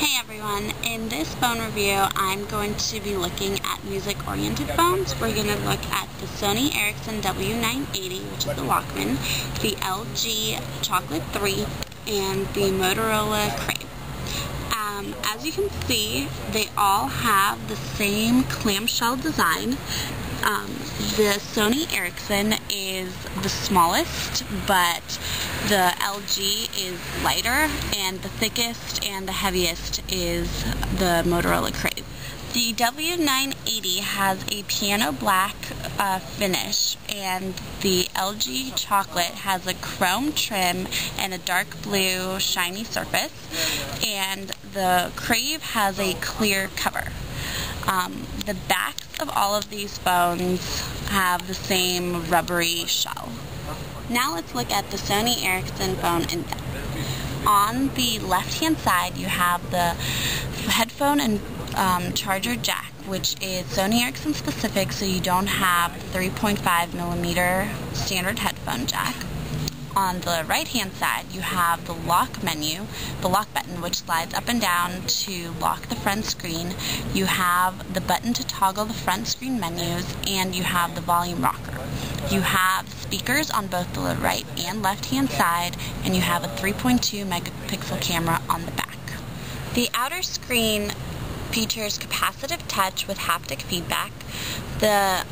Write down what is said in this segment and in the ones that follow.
Hey everyone, in this phone review I'm going to be looking at music-oriented phones. We're going to look at the Sony Ericsson W980, which is the Walkman, the LG Chocolate 3, and the Motorola Krave. As you can see, they all have the same clamshell design. The Sony Ericsson is the smallest, but the LG is lighter, and the thickest and the heaviest is the Motorola Krave. The W980 has a piano black finish, and the LG Chocolate has a chrome trim and a dark blue shiny surface, and the Krave has a clear cover. The backs of all of these phones have the same rubbery shell. Now let's look at the Sony Ericsson phone in depth. On the left-hand side, you have the headphone and charger jack, which is Sony Ericsson specific, so you don't have 3.5mm standard headphone jack. On the right-hand side, you have the lock menu, the lock button, which slides up and down to lock the front screen. You have the button to toggle the front screen menus, and you have the volume rocker. You have speakers on both the right and left-hand side, and you have a 3.2 megapixel camera on the back. The outer screen features capacitive touch with haptic feedback. The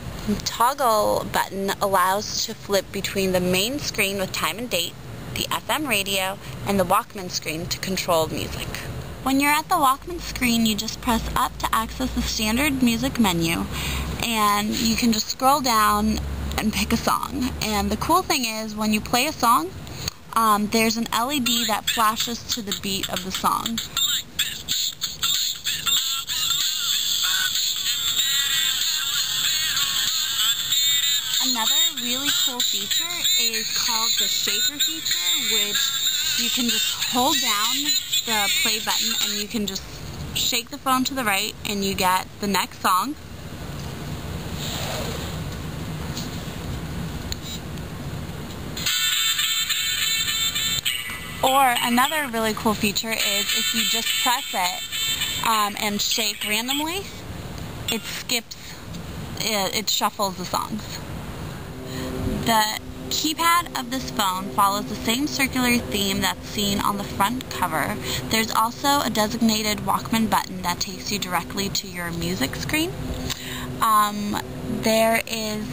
toggle button allows to flip between the main screen with time and date, the FM radio, and the Walkman screen to control music. When you're at the Walkman screen, you just press up to access the standard music menu, and you can just scroll down and pick a song. And the cool thing is, when you play a song, there's an LED that flashes to the beat of the song. Another really cool feature is called the shaker feature, which you can just hold down the play button and you can just shake the phone to the right and you get the next song. Or another really cool feature is if you just press it and shake randomly, it shuffles the songs. The keypad of this phone follows the same circular theme that's seen on the front cover. There's also a designated Walkman button that takes you directly to your music screen. There is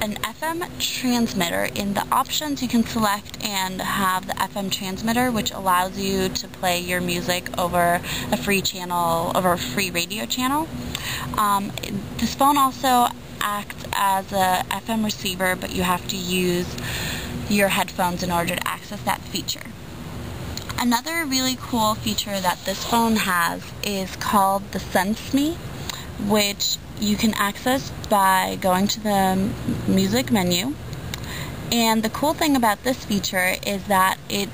an FM transmitter. In the options, you can select and have the FM transmitter, which allows you to play your music over a free radio channel. This phone also acts as a FM receiver, but you have to use your headphones in order to access that feature. Another really cool feature that this phone has is called the Sense Me, which you can access by going to the music menu. And the cool thing about this feature is that it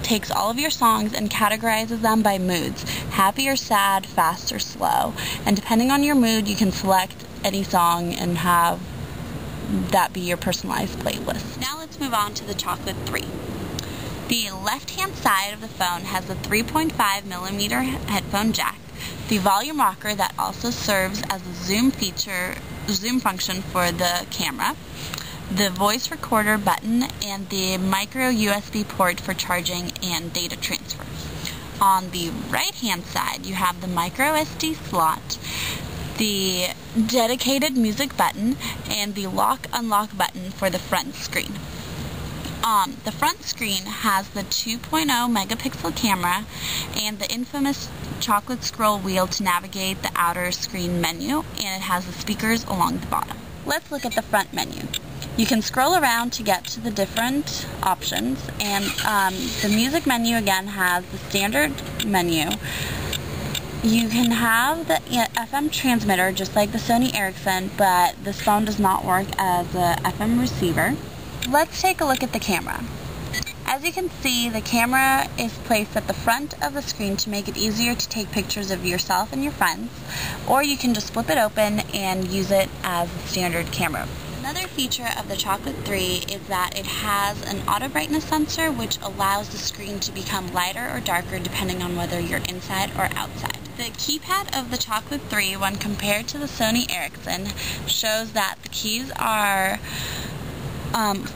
takes all of your songs and categorizes them by moods: happy or sad, fast or slow. And depending on your mood, you can select any song and have that be your personalized playlist. Now let's move on to the Chocolate 3. The left-hand side of the phone has a 3.5mm headphone jack, the volume rocker that also serves as a zoom function for the camera, the voice recorder button, and the micro USB port for charging and data transfer. On the right-hand side, you have the micro SD slot, the dedicated music button, and the lock-unlock button for the front screen. The front screen has the 2.0 megapixel camera and the infamous chocolate scroll wheel to navigate the outer screen menu, and it has the speakers along the bottom. Let's look at the front menu. You can scroll around to get to the different options, and the music menu again has the standard menu. You can have the FM transmitter just like the Sony Ericsson, but this phone does not work as a FM receiver. Let's take a look at the camera. As you can see, the camera is placed at the front of the screen to make it easier to take pictures of yourself and your friends, or you can just flip it open and use it as a standard camera. Another feature of the Chocolate 3 is that it has an auto brightness sensor which allows the screen to become lighter or darker depending on whether you're inside or outside. The keypad of the Chocolate 3, when compared to the Sony Ericsson, shows that the keys are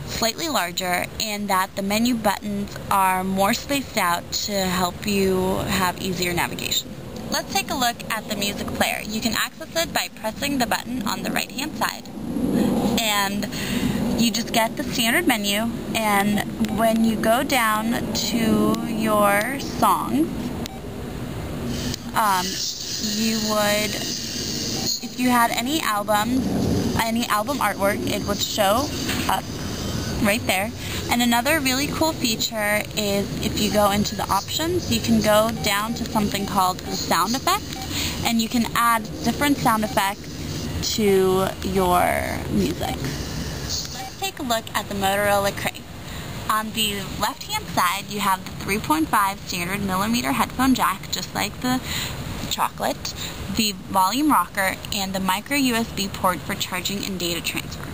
slightly larger and that the menu buttons are more spaced out to help you have easier navigation. Let's take a look at the music player. You can access it by pressing the button on the right-hand side. And you just get the standard menu, and when you go down to your songs, you would, if you had any album artwork, it would show up right there. And another really cool feature is if you go into the options, you can go down to something called sound effects, and you can add different sound effects to your music. Let's take a look at the Motorola Krave. On the left-hand side, you have the 3.5 standard millimeter headphone jack, just like the Chocolate, the volume rocker, and the micro USB port for charging and data transfer.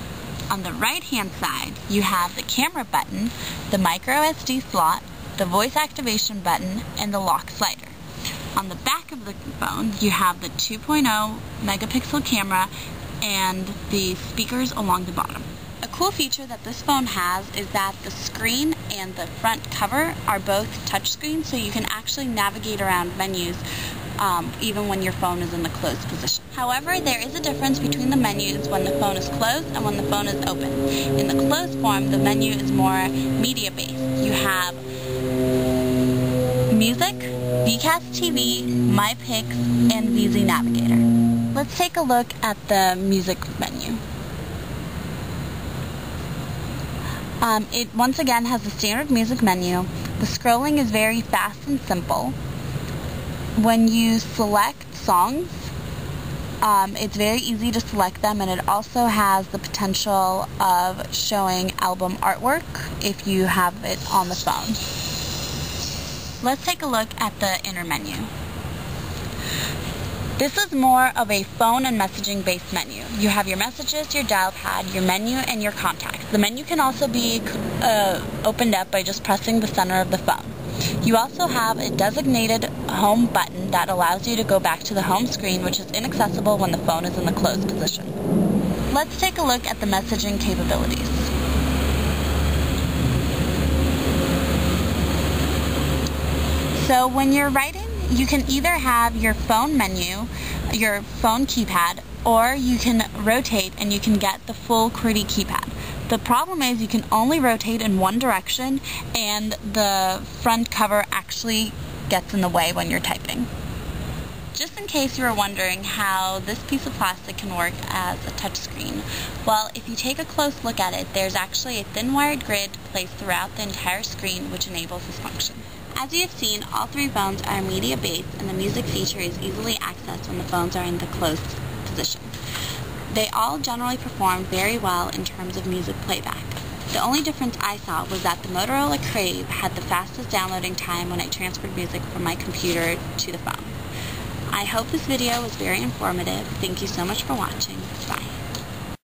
On the right-hand side, you have the camera button, the micro SD slot, the voice activation button, and the lock slider. On the back of the phone, you have the 2.0 megapixel camera and the speakers along the bottom. A cool feature that this phone has is that the screen and the front cover are both touchscreen, so you can actually navigate around menus even when your phone is in the closed position. However, there is a difference between the menus when the phone is closed and when the phone is open. In the closed form, the menu is more media-based. You have Music, VCast TV, My Picks, and VZ Navigator. Let's take a look at the music menu. It once again has the standard music menu. The scrolling is very fast and simple. When you select songs, it's very easy to select them, and it also has the potential of showing album artwork if you have it on the phone. Let's take a look at the inner menu. This is more of a phone and messaging based menu. You have your messages, your dial pad, your menu, and your contacts. The menu can also be opened up by just pressing the center of the phone. You also have a designated home button that allows you to go back to the home screen, which is inaccessible when the phone is in the closed position. Let's take a look at the messaging capabilities. So when you're writing, you can either have your phone menu, your phone keypad, or you can rotate and you can get the full QWERTY keypad. The problem is you can only rotate in one direction, and the front cover actually gets in the way when you're typing. Just in case you were wondering how this piece of plastic can work as a touchscreen, well, if you take a close look at it, there's actually a thin wired grid placed throughout the entire screen which enables this function. As you have seen, all three phones are media-based, and the music feature is easily accessed when the phones are in the closed position. They all generally perform very well in terms of music playback. The only difference I saw was that the Motorola Krave had the fastest downloading time when I transferred music from my computer to the phone. I hope this video was very informative. Thank you so much for watching. Bye.